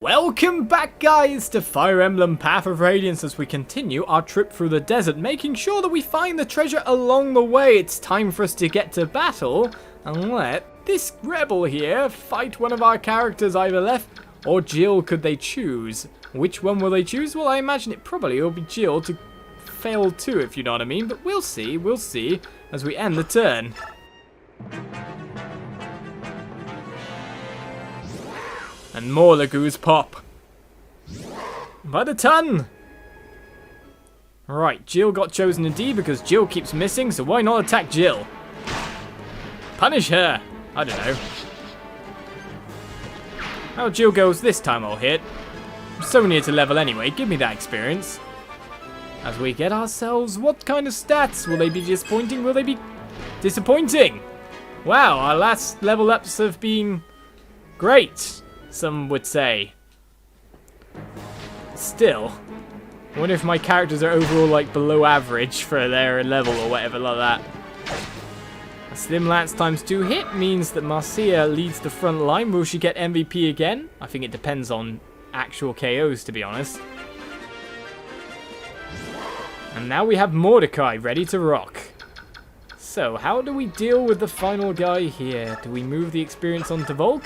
Welcome back, guys, to Fire Emblem Path of Radiance as we continue our trip through the desert, making sure that we find the treasure along the way. It's time for us to get to battle and let this rebel here fight one of our characters, either Lethe or Jill, could they choose. Which one will they choose? Well, I imagine it probably will be Jill to fail too, if you know what I mean, but we'll see as we end the turn. And more Laguz pop. By the ton! Right, Jill got chosen indeed because Jill keeps missing, so why not attack Jill? Punish her! I don't know. How Jill goes this time I'll hit. I'm so near to level anyway, give me that experience. As we get ourselves, what kind of stats? Will they be disappointing? Will they be disappointing? Wow, our last level ups have been great, some would say. Still, I wonder if my characters are overall like below average for their level or whatever like that. A Slim Lance times 2 hit means that Marcia leads the front line. Will she get MVP again? I think it depends on actual KOs, to be honest. And now we have Mordecai ready to rock. So, how do we deal with the final guy here? Do we move the experience onto Volk?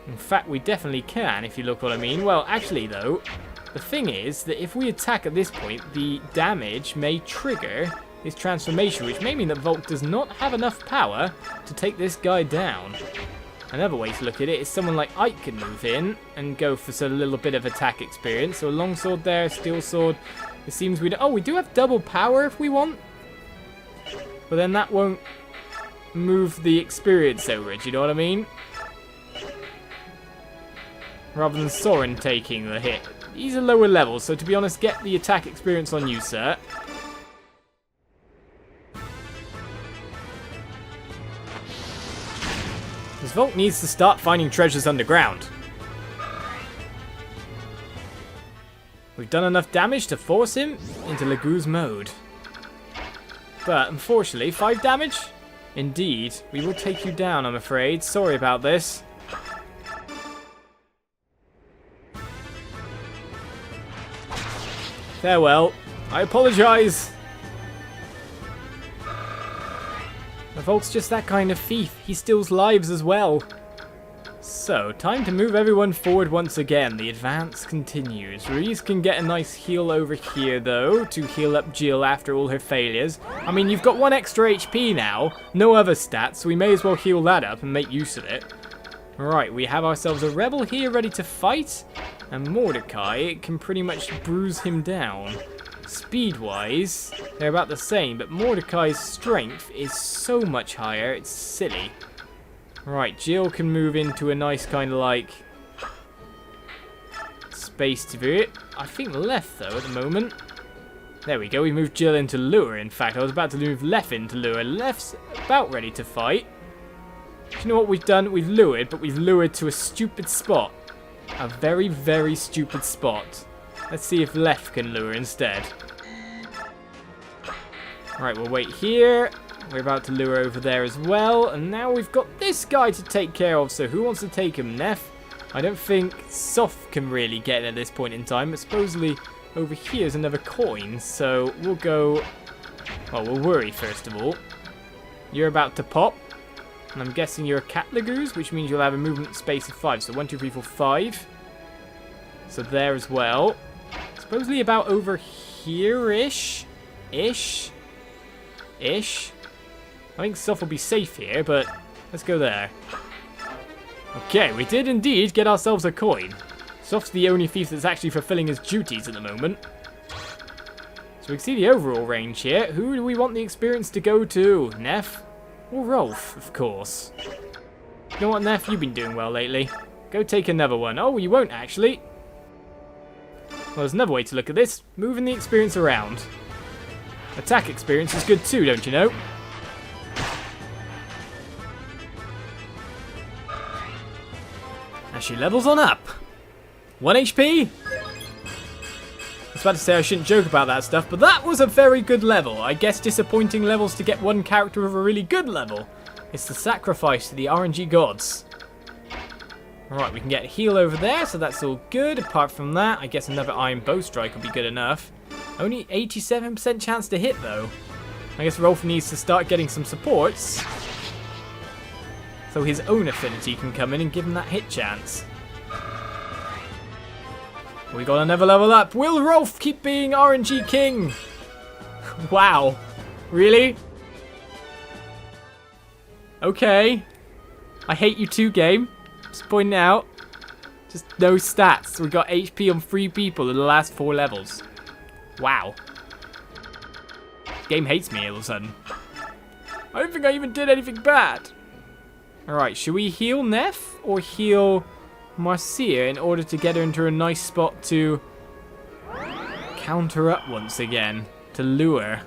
In fact, we definitely can, if you look what I mean. Well, actually, though, the thing is that if we attack at this point, the damage may trigger his transformation, which may mean that Volk does not have enough power to take this guy down. Another way to look at it is someone like Ike can move in and go for a little bit of attack experience. So a longsword there, steel sword. It seems we do have double power if we want. But then that won't move the experience over it, you know what I mean? Rather than Soren taking the hit. He's a lower level, so to be honest, get the attack experience on you, sir. Because Volk needs to start finding treasures underground. We've done enough damage to force him into Laguz mode. But unfortunately, 5 damage? Indeed, we will take you down, I'm afraid. Sorry about this. Farewell. I apologise. The Volk's just that kind of thief. He steals lives as well. So, time to move everyone forward once again. The advance continues. Reese can get a nice heal over here, though, to heal up Jill after all her failures. I mean, you've got 1 extra HP now. No other stats, so we may as well heal that up and make use of it. Right, we have ourselves a rebel here ready to fight. And Mordecai can pretty much bruise him down. Speed-wise, they're about the same, but Mordecai's strength is so much higher, it's silly. Right, Jill can move into a nice kind of like space to view it. I think Lethe, though, at the moment. There we go, we moved Jill into Lure. In fact, I was about to move Lethe into Lure. Lethe's about ready to fight. Do you know what we've done? We've lured, but we've lured to a stupid spot. A very, very stupid spot. Let's see if Lethe can lure instead. Right, we'll wait here. We're about to lure over there as well. And now we've got this guy to take care of. So who wants to take him? Lethe? I don't think Soph can really get it at this point in time. But supposedly over here is another coin. So we'll go... Well, we'll worry first of all. You're about to pop. And I'm guessing you're a cat Laguz, which means you'll have a movement space of 5. So 1, 2, 3, 4, 5. So there as well. Supposedly about over here-ish. Ish. I think Soph will be safe here, but let's go there. Okay, we did indeed get ourselves a coin. Soph's the only thief that's actually fulfilling his duties at the moment. So we can see the overall range here. Who do we want the experience to go to? Neff? Or Rolf, of course. You know what, Neff? You've been doing well lately. Go take another one. Oh, you won't, actually. Well, there's another way to look at this. Moving the experience around. Attack experience is good too, don't you know? As she levels on up. 1 HP? I was about to say I shouldn't joke about that stuff, but that was a very good level. I guess disappointing levels to get one character with a really good level. It's the sacrifice to the RNG gods. Alright, we can get a heal over there, so that's all good. Apart from that, I guess another Iron Bow Strike would be good enough. Only 87% chance to hit, though. I guess Rolf needs to start getting some supports, so his own affinity can come in and give him that hit chance. We got another level up. Will Rolf keep being RNG King? Wow. Really? Okay. I hate you too, game. Just pointing out. Just no stats. We got HP on 3 people in the last 4 levels. Wow. Game hates me all of a sudden. I don't think I even did anything bad. Alright, should we heal Lethe or heal Marcia in order to get her into a nice spot to counter up once again, to lure?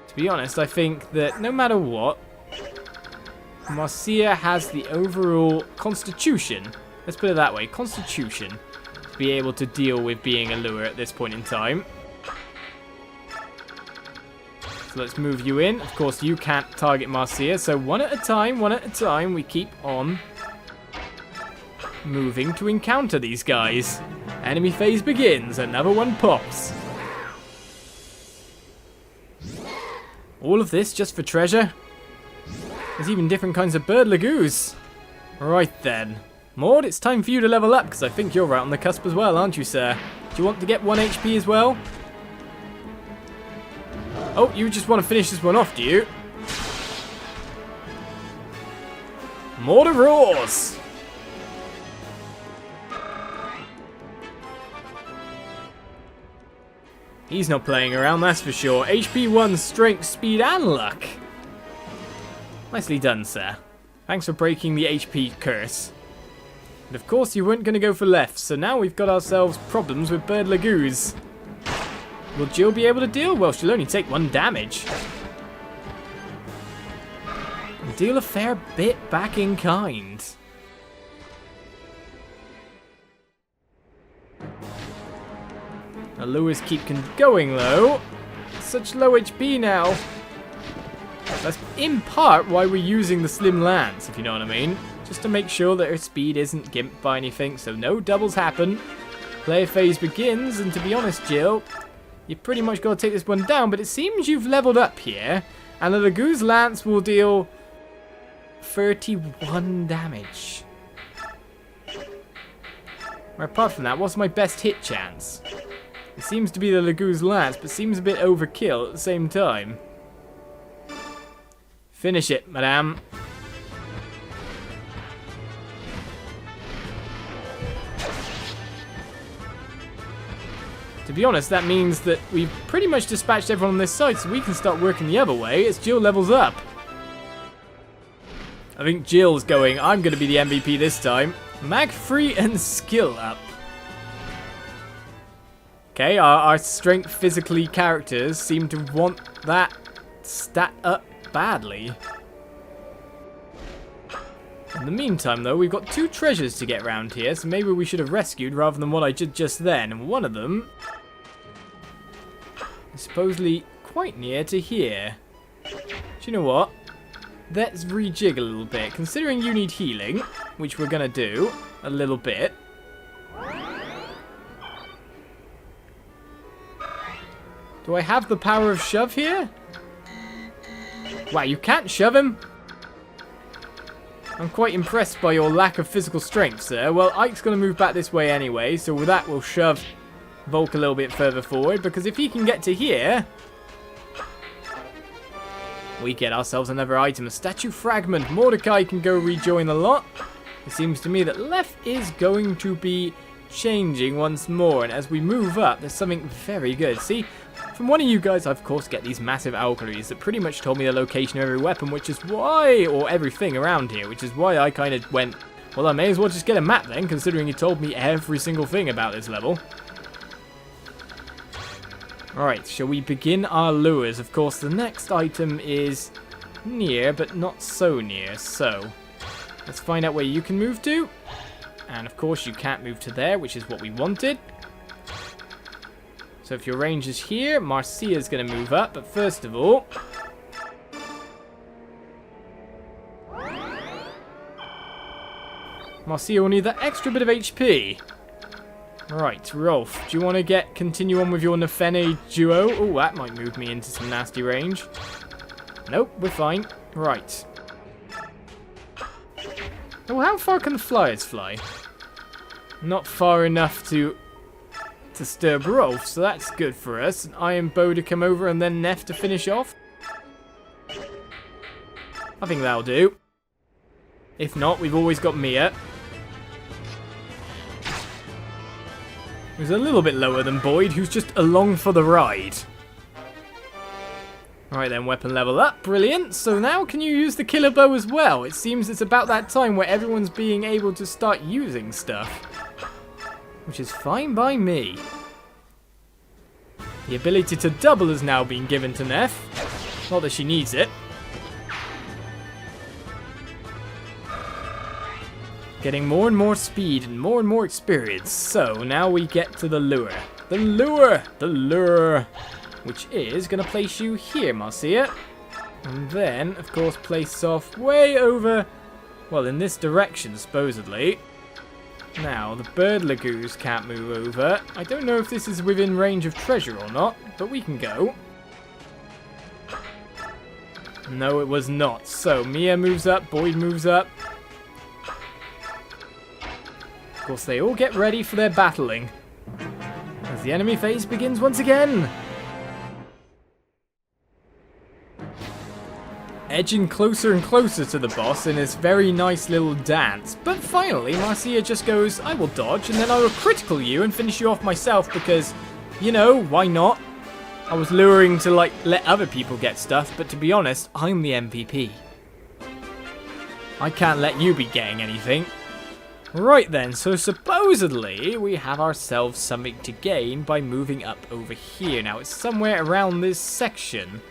To be honest, I think that no matter what, Marcia has the overall constitution, let's put it that way, constitution, to be able to deal with being a lure at this point in time. So let's move you in. Of course, you can't target Marcia, so one at a time, we keep on moving to encounter these guys. Enemy phase begins, another one pops. All of this just for treasure? There's even different kinds of bird Laguz. Right then. Maud, it's time for you to level up, because I think you're right on the cusp as well, aren't you, sir? Do you want to get 1 HP as well? Oh, you just want to finish this one off, do you? Maud roars! He's not playing around, that's for sure. HP 1, strength, speed, and luck. Nicely done, sir. Thanks for breaking the HP curse. But of course you weren't going to go for Lethe, so now we've got ourselves problems with Bird Laguz. Will Jill be able to deal? Well, she'll only take 1 damage. And deal a fair bit back in kind. The lures keep going though. Such low HP now. That's in part why we're using the Slim Lance, if you know what I mean. Just to make sure that her speed isn't gimped by anything, so no doubles happen. Player phase begins, and to be honest, Jill, you pretty much got to take this one down, but it seems you've leveled up here, and the Laguz Lance will deal 31 damage. Apart from that, what's my best hit chance? It seems to be the Laguz Lance, but seems a bit overkill at the same time. Finish it, madame. To be honest, that means that we've pretty much dispatched everyone on this side, so we can start working the other way as Jill levels up. I think Jill's going, I'm going to be the MVP this time. Mag free and skill up. Okay, our strength physically characters seem to want that stat up badly. In the meantime, though, we've got 2 treasures to get around here, so maybe we should have rescued rather than what I did just then. And one of them is supposedly quite near to here. Do you know what? Let's rejig a little bit. Considering you need healing, which we're going to do a little bit. Do I have the power of shove here? Wow, you can't shove him? I'm quite impressed by your lack of physical strength, sir. Well, Ike's going to move back this way anyway, so with that we'll shove Volk a little bit further forward, because if he can get to here, we get ourselves another item, a statue fragment. Mordecai can go rejoin the lot. It seems to me that Lethe is going to be changing once more, and as we move up, there's something very good. See, from one of you guys, I of course get these massive algorithm that pretty much told me the location of every weapon, which is why, or everything around here, which is why I kind of went, well, I may as well just get a map then, considering he told me every single thing about this level. Alright, shall we begin our lures? Of course, the next item is near, but not so near, so let's find out where you can move to. And of course, you can't move to there, which is what we wanted. So if your range is here, Marcia's going to move up, but first of all, Marcia will need that extra bit of HP. Right, Rolf, do you want to continue on with your Nefene duo? Oh, that might move me into some nasty range. Nope, we're fine. Right. Oh, how far can the flyers fly? Not far enough to disturb Rolf, so that's good for us. An Iron Bow to come over and then Neff to finish off. I think that'll do. If not, we've always got Mia. Who's a little bit lower than Boyd, who's just along for the ride. Alright then, weapon level up. Brilliant. So now can you use the killer bow as well? It seems it's about that time where everyone's being able to start using stuff. Which is fine by me. The ability to double has now been given to Neff. Not that she needs it. Getting more and more speed and more experience. So now we get to the lure. The lure! The lure! Which is going to place you here, Marcia. And then, of course, place off way over, well, in this direction, supposedly. Now, the bird Laguz can't move over. I don't know if this is within range of treasure or not, but we can go. No, it was not. So, Mia moves up, Boyd moves up. Of course, they all get ready for their battling. As the enemy phase begins once again. Edging closer and closer to the boss in this very nice little dance. But finally, Marcia just goes, I will dodge, and then I will critical you and finish you off myself because, you know, why not? I was luring to, like, let other people get stuff, but to be honest, I'm the MVP. I can't let you be getting anything. Right then, so supposedly we have ourselves something to gain by moving up over here. Now, it's somewhere around this section.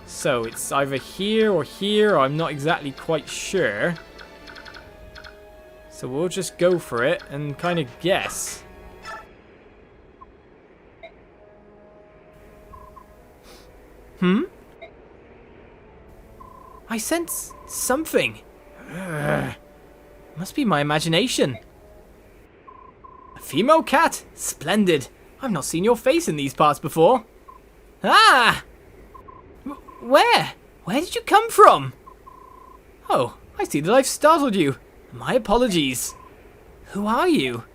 So, it's either here, or I'm not exactly quite sure. So we'll just go for it and kind of guess. I sense something. Must be my imagination. A female cat? Splendid. I've not seen your face in these parts before. Ah! Where? Where did you come from? Oh, I see that I've startled you. My apologies. Who are you?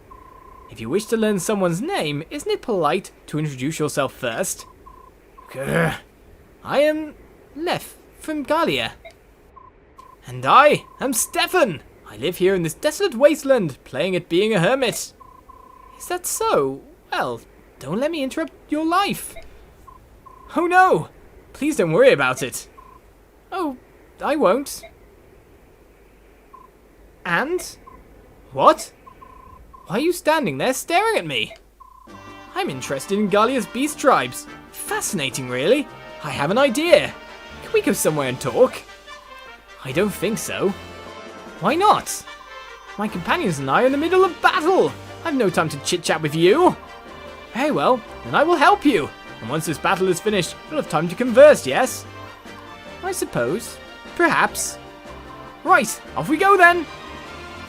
If you wish to learn someone's name, isn't it polite to introduce yourself first? Grr. I am Lethe from Galia. And I am Stefan. I live here in this desolate wasteland, playing at being a hermit. Is that so? Well, don't let me interrupt your life. Oh no! Please don't worry about it. Oh, I won't. And? What? Why are you standing there staring at me? I'm interested in Galia's beast tribes. Fascinating, really. I have an idea. Can we go somewhere and talk? I don't think so. Why not? My companions and I are in the middle of battle. I've no time to chit-chat with you. Very well, then I will help you. And once this battle is finished, we'll have time to converse, yes? I suppose. Perhaps. Right, off we go then.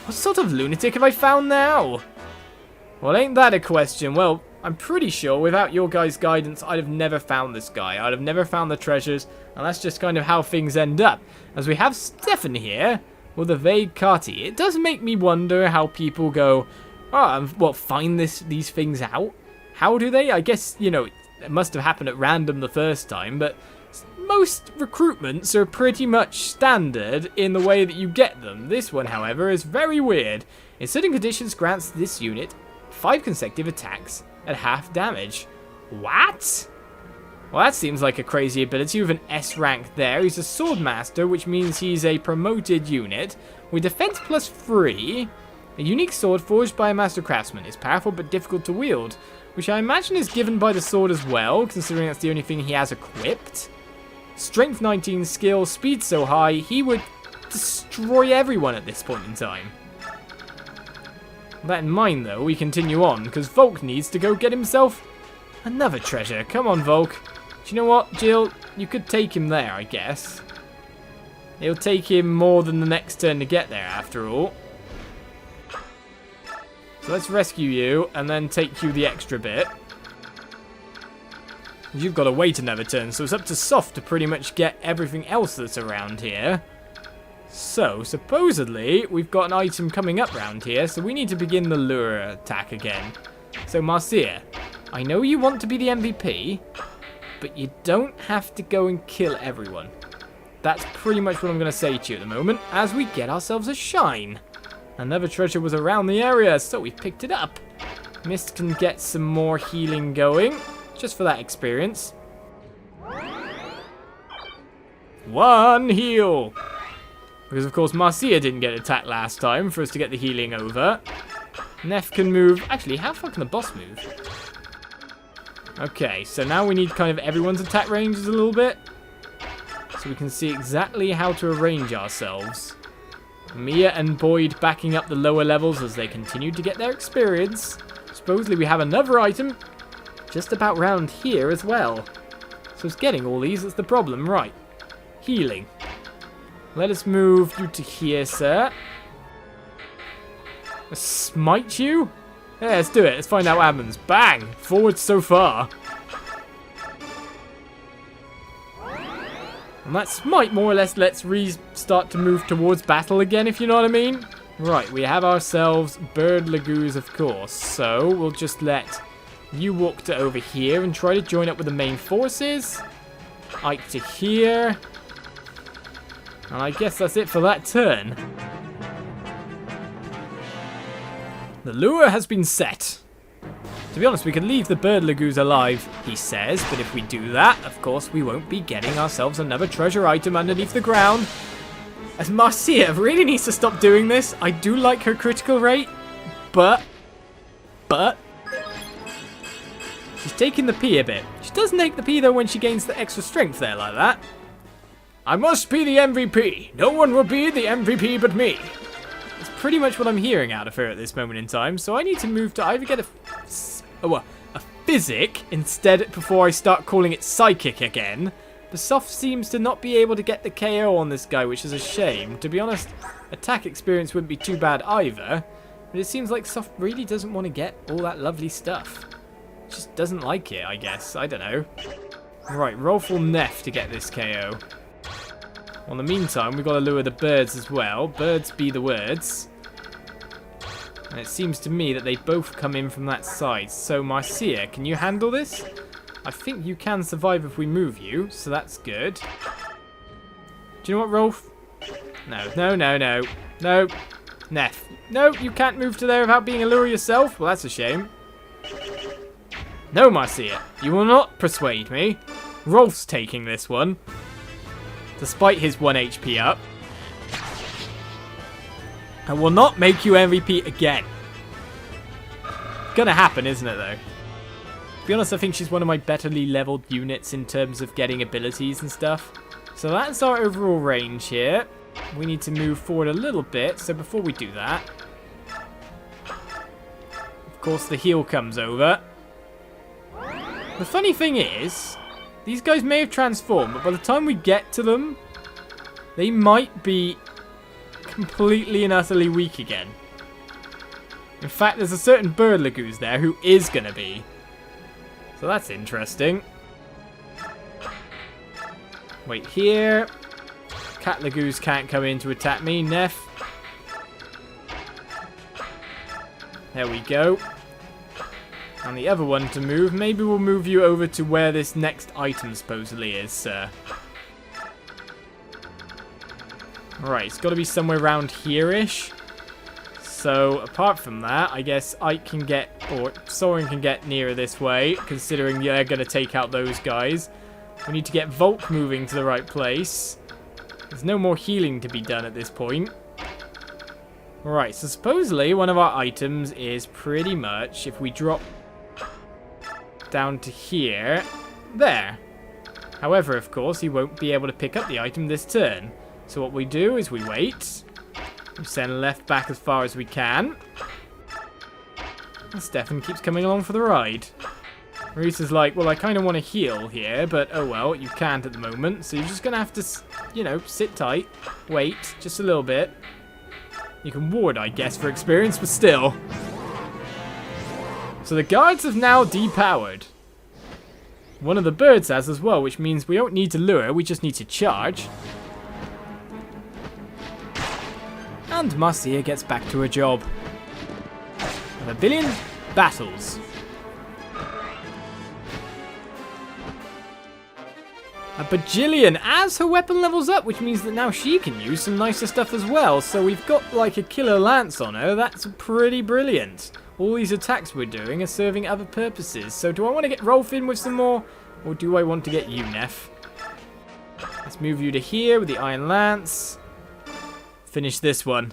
What sort of lunatic have I found now? Well, ain't that a question? Well, I'm pretty sure without your guys' guidance, I'd have never found this guy. I'd have never found the treasures, and that's just kind of how things end up. As we have Stefan here, with a vague Carty, it does make me wonder how people go, find these things out? How do they? I guess, you know, it must have happened at random the first time, but most recruitments are pretty much standard in the way that you get them. This one, however, is very weird. In certain conditions, grants this unit 5 consecutive attacks at half damage. What? Well, that seems like a crazy ability with an S rank there. He's a swordmaster, which means he's a promoted unit. With defense +3, a unique sword forged by a master craftsman. It's powerful but difficult to wield, which I imagine is given by the sword as well, considering that's the only thing he has equipped. Strength 19 skill, speed so high, he would destroy everyone at this point in time. That in mind, though, we continue on, because Volk needs to go get himself another treasure. Come on, Volk. Do you know what, Jill? You could take him there, I guess. It'll take him more than the next turn to get there, after all. So let's rescue you and then take you the extra bit. You've got to wait another turn, so it's up to Soft to pretty much get everything else that's around here. So, supposedly, we've got an item coming up around here, so we need to begin the lure attack again. So, Marcia, I know you want to be the MVP, but you don't have to go and kill everyone. That's pretty much what I'm going to say to you at the moment, as we get ourselves a shine. Another treasure was around the area, so we picked it up. Mist can get some more healing going, just for that experience. 1 heal. Because, of course, Marcia didn't get attacked last time for us to get the healing over. Nef can move. Actually, how far can the boss move? Okay, so now we need kind of everyone's attack ranges a little bit. So we can see exactly how to arrange ourselves. Mia and Boyd backing up the lower levels as they continue to get their experience. Supposedly we have another item just about round here as well. So it's getting all these, that's the problem. Right. Healing. Let us move you to here, sir. Let's smite you? Yeah, let's do it. Let's find out what happens. Bang! Forward so far. And that smite more or less lets start to move towards battle again, if you know what I mean. Right, we have ourselves Bird Laguz, of course. So we'll just let you walk to over here and try to join up with the main forces. Ike to here. And I guess that's it for that turn. The lure has been set. To be honest, we could leave the Bird Laguz alive, he says, but if we do that, of course, we won't be getting ourselves another treasure item underneath the ground. As Marcia really needs to stop doing this. I do like her critical rate, but she's taking the P a bit. She does take the P, though, when she gains the extra strength there like that. I must be the MVP. No one will be the MVP but me. That's pretty much what I'm hearing out of her at this moment in time, so I need to move to either get a physic instead before I start calling it psychic again. The Soft seems to not be able to get the KO on this guy, which is a shame. To be honest, attack experience wouldn't be too bad either, but it seems like Soft really doesn't want to get all that lovely stuff. Just doesn't like it, I guess. I don't know. Right, roll full Nef to get this KO. Well, in the meantime, we've got to lure the birds as well. Birds be the words. And it seems to me that they both come in from that side. So, Marcia, can you handle this? I think you can survive if we move you, so that's good. Do you know what, Rolf? No. No. Nef. No, you can't move to there without being a lure yourself. Well, that's a shame. No, Marcia, you will not persuade me. Rolf's taking this one. Despite his 1 HP up. I will not make you MVP again. Gonna happen, isn't it, though? To be honest, I think she's one of my betterly leveled units in terms of getting abilities and stuff. So that's our overall range here. We need to move forward a little bit, so before we do that... Of course, the heal comes over. The funny thing is, these guys may have transformed, but by the time we get to them, they might be completely and utterly weak again. In fact, there's a certain Bird Laguz there who is going to be. So that's interesting. Wait here. Cat Laguz can't come in to attack me. Nef. There we go. And the other one to move. Maybe we'll move you over to where this next item supposedly is, sir. Alright, it's got to be somewhere around here-ish. So, apart from that, I guess Ike can get, or Soren can get nearer this way, considering they're going to take out those guys. We need to get Volk moving to the right place. There's no more healing to be done at this point. Alright, so supposedly one of our items is pretty much, if we drop down to here, there. However, of course, he won't be able to pick up the item this turn. So what we do is we wait. We send left back as far as we can. And Stefan keeps coming along for the ride. Reese is like, well, I kind of want to heal here, but oh well, you can't at the moment. So you're just going to have to, you know, sit tight. Wait, just a little bit. You can ward, I guess, for experience, but still. So the guards have now depowered. One of the birds has as well, which means we don't need to lure, we just need to charge. And Marcia gets back to her job. Of a billion battles. A bajillion as her weapon levels up, which means that now she can use some nicer stuff as well. So we've got like a killer lance on her. That's pretty brilliant. All these attacks we're doing are serving other purposes. So do I want to get Rolf in with some more? Or do I want to get you, Neff? Let's move you to here with the Iron Lance. Finish this one.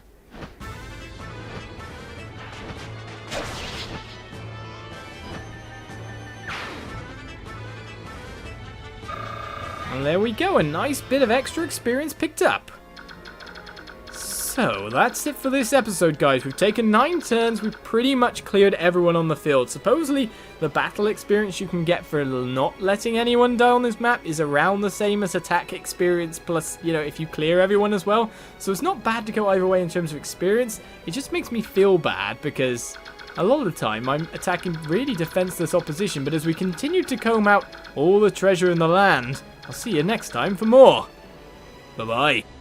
And there we go, a nice bit of extra experience picked up. So, that's it for this episode, guys. We've taken 9 turns, we've pretty much cleared everyone on the field. Supposedly, the battle experience you can get for not letting anyone die on this map is around the same as attack experience, plus, you know, if you clear everyone as well. So it's not bad to go either way in terms of experience. It just makes me feel bad, because a lot of the time I'm attacking really defenseless opposition, but as we continue to comb out all the treasure in the land, I'll see you next time for more. Bye-bye.